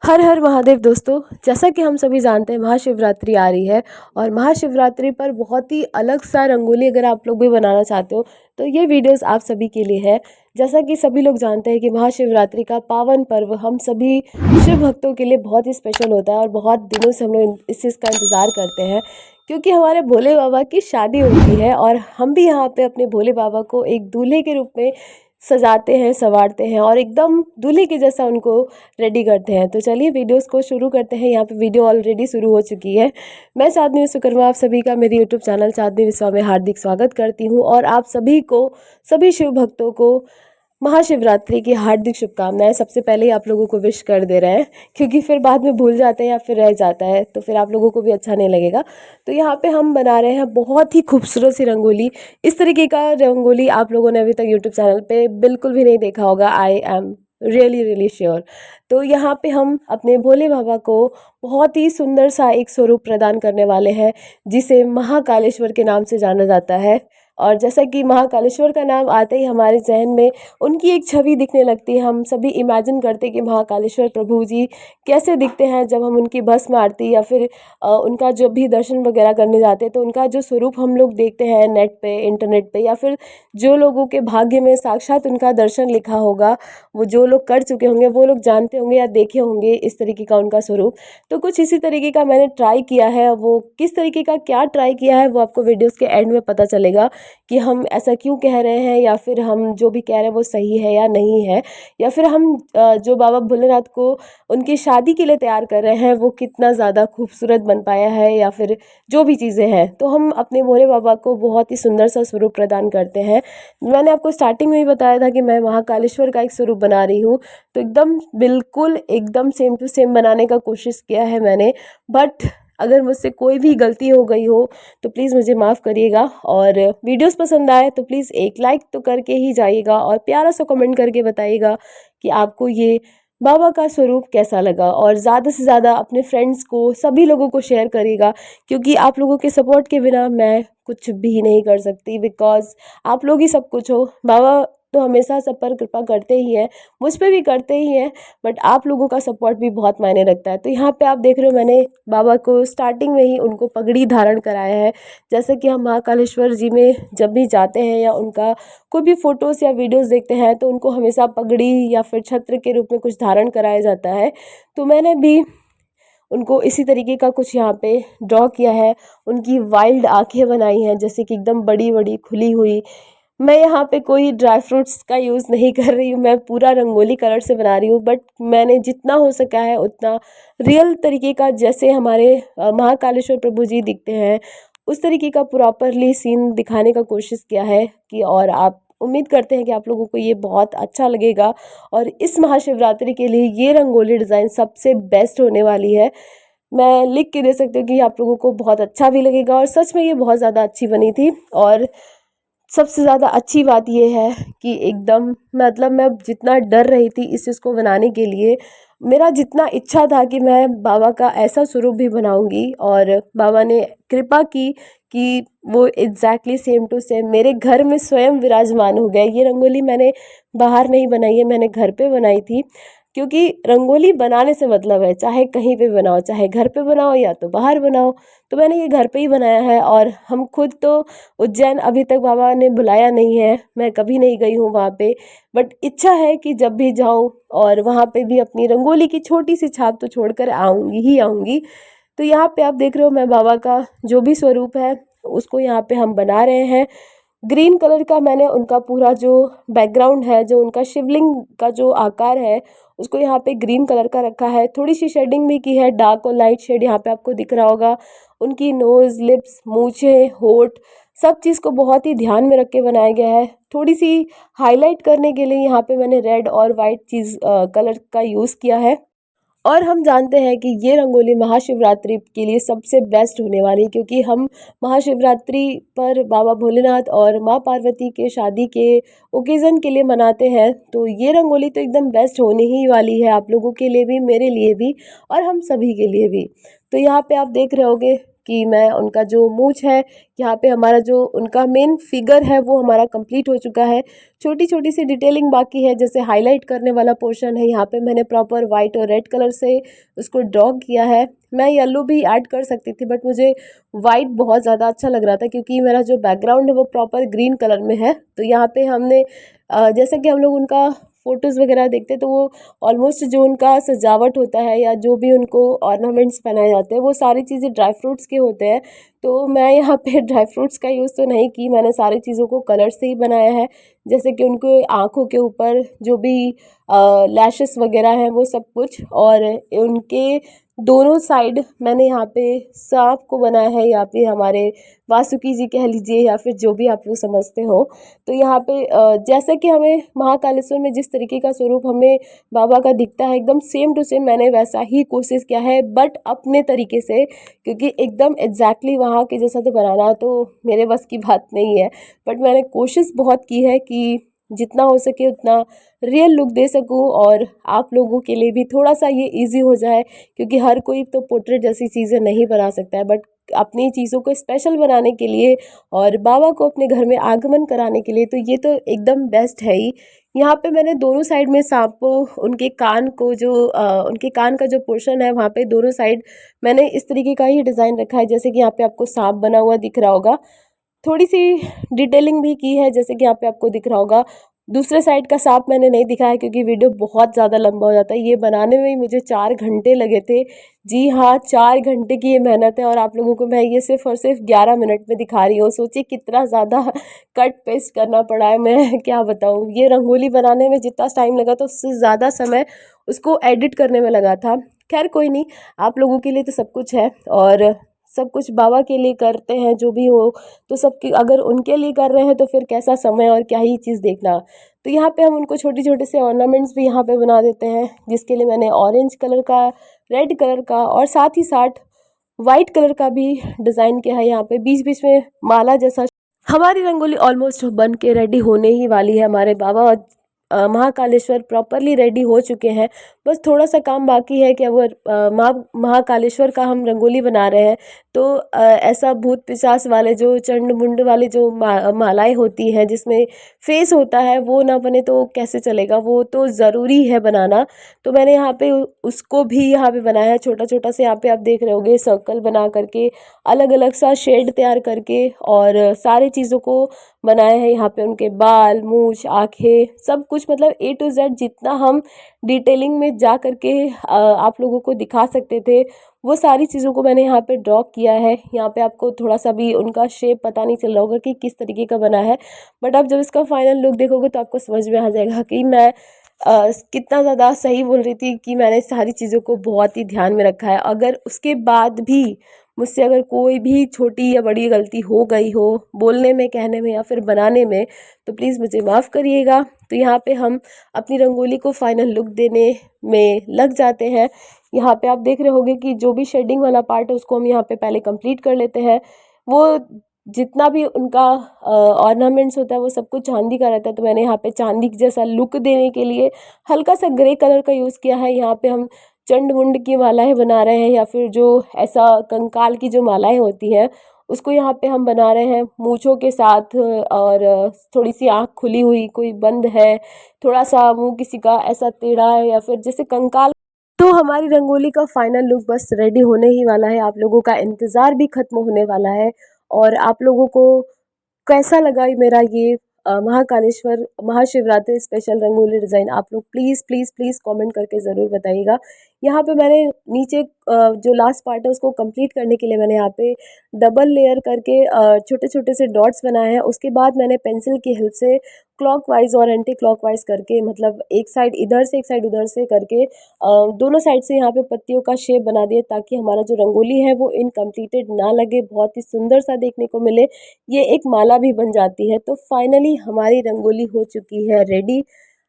हर हर महादेव दोस्तों। जैसा कि हम सभी जानते हैं महाशिवरात्रि आ रही है और महाशिवरात्रि पर बहुत ही अलग सा रंगोली अगर आप लोग भी बनाना चाहते हो तो ये वीडियोस आप सभी के लिए है। जैसा कि सभी लोग जानते हैं कि महाशिवरात्रि का पावन पर्व हम सभी शिव भक्तों के लिए बहुत ही स्पेशल होता है और बहुत दिनों से हम लोग इस चीज़ का इंतज़ार करते हैं क्योंकि हमारे भोले बाबा की शादी होती है और हम भी यहाँ पे अपने भोले बाबा को एक दूल्हे के रूप में सजाते हैं, संवारते हैं और एकदम दूल्हे के जैसा उनको रेडी करते हैं। तो चलिए वीडियोस को शुरू करते हैं। यहाँ पे वीडियो ऑलरेडी शुरू हो चुकी है। मैं चाँदनी विश्वकर्मा आप सभी का मेरे यूट्यूब चैनल चाँदनी विश्वा में हार्दिक स्वागत करती हूँ और आप सभी को, सभी शिव भक्तों को महाशिवरात्रि की हार्दिक शुभकामनाएं सबसे पहले ही आप लोगों को विश कर दे रहे हैं क्योंकि फिर बाद में भूल जाते हैं या फिर रह जाता है तो फिर आप लोगों को भी अच्छा नहीं लगेगा। तो यहाँ पे हम बना रहे हैं बहुत ही खूबसूरत सी रंगोली। इस तरीके का रंगोली आप लोगों ने अभी तक यूट्यूब चैनल पे बिल्कुल भी नहीं देखा होगा। I am really sure. तो यहाँ पे हम अपने भोले बाबा को बहुत ही सुंदर सा एक स्वरूप प्रदान करने वाले हैं जिसे महाकालेश्वर के नाम से जाना जाता है। और जैसा कि महाकालेश्वर का नाम आते ही हमारे जहन में उनकी एक छवि दिखने लगती है। हम सभी इमेजिन करते हैं कि महाकालेश्वर प्रभु जी कैसे दिखते हैं जब हम उनकी भस्म आरती या फिर उनका जब भी दर्शन वगैरह करने जाते हैं तो उनका जो स्वरूप हम लोग देखते हैं नेट पे, इंटरनेट पे, या फिर जो लोगों के भाग्य में साक्षात उनका दर्शन लिखा होगा, वो जो लोग कर चुके होंगे वो लोग जानते होंगे या देखे होंगे इस तरीके का उनका स्वरूप। तो कुछ इसी तरीके का मैंने ट्राई किया है। वो किस तरीके का क्या ट्राई किया है वो आपको वीडियोज़ के एंड में पता चलेगा कि हम ऐसा क्यों कह रहे हैं या फिर हम जो भी कह रहे हैं वो सही है या नहीं है, या फिर हम जो बाबा भोलेनाथ को उनकी शादी के लिए तैयार कर रहे हैं वो कितना ज़्यादा खूबसूरत बन पाया है, या फिर जो भी चीज़ें हैं। तो हम अपने भोले बाबा को बहुत ही सुंदर सा स्वरूप प्रदान करते हैं। मैंने आपको स्टार्टिंग में ही बताया था कि मैं महाकालेश्वर का एक स्वरूप बना रही हूँ तो एकदम बिल्कुल एकदम सेम टू सेम बनाने का कोशिश किया है मैंने। बट अगर मुझसे कोई भी गलती हो गई हो तो प्लीज़ मुझे माफ़ करिएगा और वीडियोस पसंद आए तो प्लीज़ एक लाइक तो करके ही जाइएगा और प्यारा सा कमेंट करके बताइएगा कि आपको ये बाबा का स्वरूप कैसा लगा। और ज़्यादा से ज़्यादा अपने फ्रेंड्स को, सभी लोगों को शेयर करिएगा क्योंकि आप लोगों के सपोर्ट के बिना मैं कुछ भी नहीं कर सकती। बिकॉज़ आप लोग ही सब कुछ हो। बाबा तो हमेशा सब पर कृपा करते ही हैं, मुझ पे भी करते ही हैं, बट आप लोगों का सपोर्ट भी बहुत मायने रखता है। तो यहाँ पे आप देख रहे हो मैंने बाबा को स्टार्टिंग में ही उनको पगड़ी धारण कराया है। जैसे कि हम महाकालेश्वर जी में जब भी जाते हैं या उनका कोई भी फ़ोटोज़ या वीडियोज़ देखते हैं तो उनको हमेशा पगड़ी या फिर छत्र के रूप में कुछ धारण कराया जाता है। तो मैंने भी उनको इसी तरीके का कुछ यहाँ पे ड्रॉ किया है। उनकी वाइल्ड आँखें बनाई हैं जैसे कि एकदम बड़ी बड़ी खुली हुई। मैं यहाँ पे कोई ड्राई फ्रूट्स का यूज़ नहीं कर रही हूँ, मैं पूरा रंगोली कलर से बना रही हूँ, बट मैंने जितना हो सका है उतना रियल तरीके का, जैसे हमारे महाकालेश्वर प्रभु जी दिखते हैं उस तरीके का प्रॉपरली सीन दिखाने का कोशिश किया है कि, और आप उम्मीद करते हैं कि आप लोगों को ये बहुत अच्छा लगेगा। और इस महाशिवरात्रि के लिए ये रंगोली डिज़ाइन सबसे बेस्ट होने वाली है। मैं लिख के दे सकती हूँ कि आप लोगों को बहुत अच्छा भी लगेगा और सच में ये बहुत ज़्यादा अच्छी बनी थी। और सबसे ज़्यादा अच्छी बात ये है कि एकदम, मतलब मैं जितना डर रही थी इस चीज़ को बनाने के लिए, मेरा जितना इच्छा था कि मैं बाबा का ऐसा स्वरूप भी बनाऊंगी, और बाबा ने कृपा की कि वो एग्जैक्टली सेम टू सेम मेरे घर में स्वयं विराजमान हो गए। ये रंगोली मैंने बाहर नहीं बनाई है, मैंने घर पे बनाई थी क्योंकि रंगोली बनाने से मतलब है चाहे कहीं पे बनाओ, चाहे घर पे बनाओ या तो बाहर बनाओ। तो मैंने ये घर पे ही बनाया है। और हम खुद तो उज्जैन अभी तक बाबा ने बुलाया नहीं है, मैं कभी नहीं गई हूँ वहाँ पे, बट इच्छा है कि जब भी जाऊँ और वहाँ पे भी अपनी रंगोली की छोटी सी छाप तो छोड़कर आऊँगी ही आऊँगी। तो यहाँ पे आप देख रहे हो मैं बाबा का जो भी स्वरूप है उसको यहाँ पे हम बना रहे हैं। ग्रीन कलर का मैंने उनका पूरा जो बैकग्राउंड है, जो उनका शिवलिंग का जो आकार है उसको यहाँ पे ग्रीन कलर का रखा है। थोड़ी सी शेडिंग भी की है, डार्क और लाइट शेड यहाँ पे आपको दिख रहा होगा। उनकी नोज़, लिप्स, मूंछें, होठ, सब चीज़ को बहुत ही ध्यान में रख के बनाया गया है। थोड़ी सी हाईलाइट करने के लिए यहाँ पे मैंने रेड और वाइट चीज़ कलर का यूज़ किया है। और हम जानते हैं कि ये रंगोली महाशिवरात्रि के लिए सबसे बेस्ट होने वाली है क्योंकि हम महाशिवरात्रि पर बाबा भोलेनाथ और माँ पार्वती के शादी के ओकेज़न के लिए मनाते हैं। तो ये रंगोली तो एकदम बेस्ट होने ही वाली है, आप लोगों के लिए भी, मेरे लिए भी और हम सभी के लिए भी। तो यहाँ पे आप देख रहे होगे कि मैं उनका जो मूंछ है, यहाँ पे हमारा जो उनका मेन फिगर है वो हमारा कंप्लीट हो चुका है। छोटी छोटी सी डिटेलिंग बाकी है, जैसे हाईलाइट करने वाला पोर्शन है, यहाँ पे मैंने प्रॉपर वाइट और रेड कलर से उसको ड्रॉ किया है। मैं येलो भी ऐड कर सकती थी बट मुझे वाइट बहुत ज़्यादा अच्छा लग रहा था, क्योंकि मेरा जो बैकग्राउंड है वो प्रॉपर ग्रीन कलर में है। तो यहाँ पे हमने जैसे कि हम लोग उनका फ़ोटोज़ वगैरह देखते हैं तो वो ऑलमोस्ट जो उनका सजावट होता है या जो भी उनको ऑर्नामेंट्स पहनाए जाते हैं वो सारी चीज़ें ड्राई फ्रूट्स के होते हैं। तो मैं यहाँ पे ड्राई फ्रूट्स का यूज़ तो नहीं की, मैंने सारी चीज़ों को कलर से ही बनाया है। जैसे कि उनके आँखों के ऊपर जो भी लैशेस वगैरह हैं वो सब कुछ, और उनके दोनों साइड मैंने यहाँ पे सांप को बनाया है, या फिर हमारे वासुकी जी कह लीजिए, या फिर जो भी आप लोग समझते हो। तो यहाँ पे जैसे कि हमें महाकालेश्वर में जिस तरीके का स्वरूप हमें बाबा का दिखता है एकदम सेम टू सेम मैंने वैसा ही कोशिश किया है, बट अपने तरीके से, क्योंकि एकदम एग्जैक्टली वहाँ के जैसा तो बनाना तो मेरे बस की बात नहीं है। बट मैंने कोशिश बहुत की है कि जितना हो सके उतना रियल लुक दे सकूं, और आप लोगों के लिए भी थोड़ा सा ये इजी हो जाए, क्योंकि हर कोई तो पोर्ट्रेट जैसी चीज़ें नहीं बना सकता है। बट अपनी चीज़ों को स्पेशल बनाने के लिए और बाबा को अपने घर में आगमन कराने के लिए तो ये तो एकदम बेस्ट है ही। यहाँ पे मैंने दोनों साइड में सांप को, उनके कान को जो उनके कान का जो पोर्शन है वहाँ पे दोनों साइड मैंने इस तरीके का ही डिज़ाइन रखा है, जैसे कि यहाँ पे आपको सांप बना हुआ दिख रहा होगा। थोड़ी सी डिटेलिंग भी की है, जैसे कि यहाँ पे आपको दिख रहा होगा। दूसरे साइड का सांप मैंने नहीं दिखाया क्योंकि वीडियो बहुत ज़्यादा लंबा हो जाता है। ये बनाने में ही मुझे 4 घंटे लगे थे। जी हाँ, 4 घंटे की ये मेहनत है, और आप लोगों को मैं ये सिर्फ और सिर्फ 11 मिनट में दिखा रही हूँ। सोचिए कितना ज़्यादा कट पेस्ट करना पड़ा है, मैं क्या बताऊँ। ये रंगोली बनाने में जितना टाइम लगा था उससे ज़्यादा समय उसको एडिट करने में लगा था। खैर कोई नहीं, आप लोगों के लिए तो सब कुछ है, और सब कुछ बाबा के लिए करते हैं जो भी हो, तो सबकी अगर उनके लिए कर रहे हैं तो फिर कैसा समय और क्या ही चीज़ देखना। तो यहाँ पे हम उनको छोटे छोटे से ऑर्नामेंट्स भी यहाँ पे बना देते हैं, जिसके लिए मैंने ऑरेंज कलर का, रेड कलर का और साथ ही साथ वाइट कलर का भी डिज़ाइन किया है। यहाँ पे बीच बीच में माला जैसा। हमारी रंगोली ऑलमोस्ट बन के रेडी होने ही वाली है। हमारे बाबा महाकालेश्वर प्रॉपरली रेडी हो चुके हैं, बस थोड़ा सा काम बाकी है कि अब महाकालेश्वर का हम रंगोली बना रहे हैं। तो ऐसा भूत पिशाच वाले जो चंड मुंड वाले जो मालाएं होती हैं जिसमें फेस होता है वो ना बने तो कैसे चलेगा, वो तो ज़रूरी है बनाना। तो मैंने यहाँ पे उसको भी यहाँ पे बनाया है छोटा छोटा से। यहाँ पे आप देख रहे होगे सर्कल बना करके, अलग अलग सा शेड तैयार करके, और सारी चीज़ों को बनाया है। यहाँ पे उनके बाल, मूछ, आँखें, सब कुछ, मतलब A to Z जितना हम डिटेलिंग में जा करके आप लोगों को दिखा सकते थे वो सारी चीज़ों को मैंने यहाँ पे ड्रॉ किया है। यहाँ पे आपको थोड़ा सा भी उनका शेप पता नहीं चल रहा होगा कि किस तरीके का बना है, बट आप जब इसका फाइनल लुक देखोगे तो आपको समझ में आ जाएगा कि मैं कितना ज़्यादा सही बोल रही थी, कि मैंने सारी चीज़ों को बहुत ही ध्यान में रखा है। अगर उसके बाद भी मुझसे अगर कोई भी छोटी या बड़ी गलती हो गई हो बोलने में, कहने में या फिर बनाने में, तो प्लीज़ मुझे माफ़ करिएगा। तो यहाँ पे हम अपनी रंगोली को फाइनल लुक देने में लग जाते हैं। यहाँ पे आप देख रहे होंगे कि जो भी शेडिंग वाला पार्ट है उसको हम यहाँ पे पहले कंप्लीट कर लेते हैं। वो जितना भी उनका ऑर्नामेंट्स होता है वो सब कुछ चांदी का रहता है, तो मैंने यहाँ पे चांदी जैसा लुक देने के लिए हल्का सा ग्रे कलर का यूज़ किया है। यहाँ पे हम चंड मुंड की मालाएं बना रहे हैं, या फिर जो ऐसा कंकाल की जो मालाएं होती हैं उसको यहाँ पे हम बना रहे हैं मूँछों के साथ, और थोड़ी सी आँख खुली हुई, कोई बंद है, थोड़ा सा मुंह किसी का ऐसा टेढ़ा है, या फिर जैसे कंकाल। तो हमारी रंगोली का फाइनल लुक बस रेडी होने ही वाला है। आप लोगों का इंतज़ार भी खत्म होने वाला है, और आप लोगों को कैसा लगा ये मेरा ये महाकालेश्वर महाशिवरात्रि स्पेशल रंगोली डिज़ाइन, आप लोग प्लीज़ प्लीज़ प्लीज़ कमेंट करके ज़रूर बताइएगा। यहाँ पे मैंने नीचे जो लास्ट पार्ट है उसको कंप्लीट करने के लिए मैंने यहाँ पे डबल लेयर करके छोटे छोटे से डॉट्स बनाए हैं। उसके बाद मैंने पेंसिल की हेल्प से क्लॉकवाइज और एंटी क्लॉकवाइज करके, मतलब एक साइड इधर से एक साइड उधर से करके दोनों साइड से यहाँ पे पत्तियों का शेप बना दिए, ताकि हमारा जो रंगोली है वो इनकम्प्लीटेड ना लगे, बहुत ही सुंदर सा देखने को मिले। ये एक माला भी बन जाती है। तो फाइनली हमारी रंगोली हो चुकी है रेडी।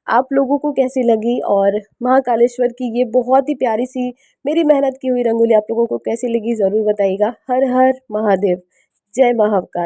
आप लोगों को कैसी लगी, और महाकालेश्वर की ये बहुत ही प्यारी सी मेरी मेहनत की हुई रंगोली आप लोगों को कैसी लगी ज़रूर बताइएगा। हर हर महादेव, जय महाकाल।